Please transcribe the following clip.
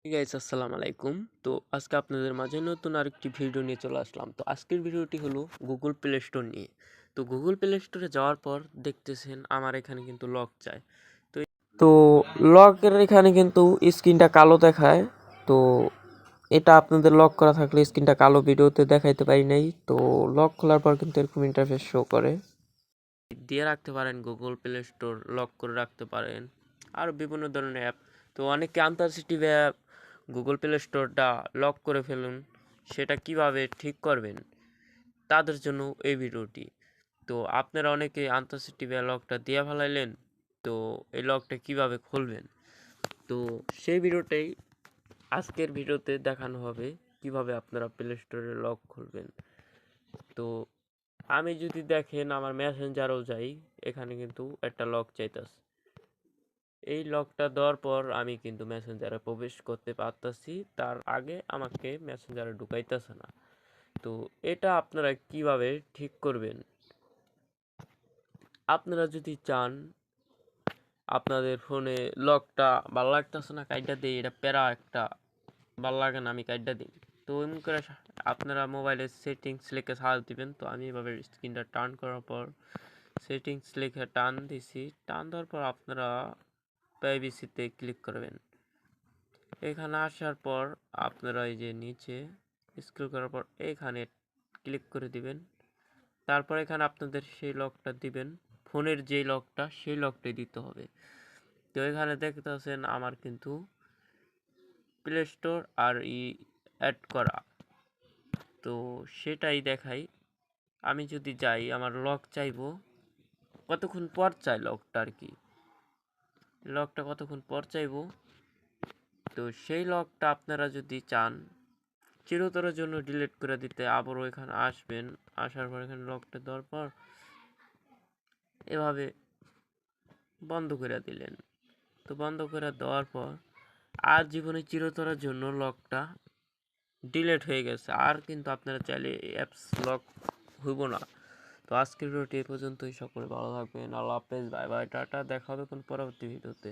Guys আসসালামু আলাইকুম। তো আজকে আপনাদের মাঝে নতুন আরেকটি ভিডিও নিয়ে চলে আসলাম। তো আজকের ভিডিওটি হলো গুগল প্লে স্টোর নিয়ে। তো গুগল প্লে স্টোরে যাওয়ার পর দেখতেছেন আমার এখানে কিন্তু লক চায়। তো লকের এখানে কিন্তু স্ক্রিনটা কালো দেখায়। তো এটা আপনাদের লক করা থাকলে স্ক্রিনটা কালো ভিডিওতে দেখাইতে পারি নাই। তো লক খোলার পর কিন্তু এরকম ইন্টারফেস শো করে। দিয়ে রাখতে পারেন গুগল প্লে স্টোর লক করে রাখতে পারেন আর বিভিন্ন ধরনের অ্যাপ। তো অনেকে আনসার্সিটিভ অ্যাপ গুগল প্লে স্টোরটা লক করে ফেলুন, সেটা কিভাবে ঠিক করবেন তাদের জন্য এই ভিডিওটি। তো আপনারা অনেকে আনসার্সিটিভ লকটা দিয়ে ফেলাইলেন, তো এই লকটা কিভাবে খুলবেন, তো সেই ভিডিওটাই আজকের ভিডিওতে দেখানো হবে কিভাবে আপনারা প্লে স্টোরে লক খুলবেন। তো আমি যদি দেখেন আমার মেসেঞ্জারও যাই, এখানে কিন্তু একটা লক চাইতেছে। এই লকটা দেওয়ার পর আমি কিন্তু মেসেঞ্জারে প্রবেশ করতে পারতাছি, তার আগে আমাকে মেসেঞ্জারে ঢুকাইতেছে না। তো এটা আপনারা কিভাবে ঠিক করবেন? আপনারা যদি চান আপনাদের ফোনে লকটা ভালো লাগতেছে না, কাইটা দিই, এটা প্যারা একটা ভালো লাগে না, আমি কাইটা দিই। তো এমন করে আপনারা মোবাইলের সেটিংস লিখে সার্চ দিবেন। তো আমি এভাবে স্ক্রিনটা টার্ন করার পর সেটিংস লিখে টান দিছি, টান দেওয়ার পর আপনারা প্রাইভেসিতে ক্লিক করবেন। এখানে আসার পর আপনারা এই যে নিচে স্ক্রল করার পর এখানে ক্লিক করে দিবেন। তারপর এখানে আপনাদের সেই লকটা দিবেন, ফোনের যেই লকটা সেই লকটাই দিতে হবে। তো এখানে দেখতে পাচ্ছেন আমার কিন্তু প্লে স্টোর আর অ্যাড করা, তো সেটাই দেখাই। আমি যদি যাই আমার লক চাইবো, কতক্ষণ পর চাই লকটা আর কি, লকটা কতক্ষণ পর চাইবো। তো সেই লকটা আপনারা যদি চান চিরতরের জন্য ডিলিট করে দিতে, আবারও এখানে আসবেন, আসার পর এখানে লকটা দেওয়ার পর এভাবে বন্ধ করে দিলেন। তো বন্ধ করে দেওয়ার পর আর জীবনে চিরতরের জন্য লকটা ডিলিট হয়ে গেছে, আর কিন্তু আপনারা চাইলে অ্যাপস লক হইব না। তো আজকের ভিডিওটি এই পর্যন্তই। সকলে ভালো থাকবেন, আল্লাহ হাফেজ, বাই বাই, টাটা, দেখা হবে কোন পরবর্তী ভিডিওতে।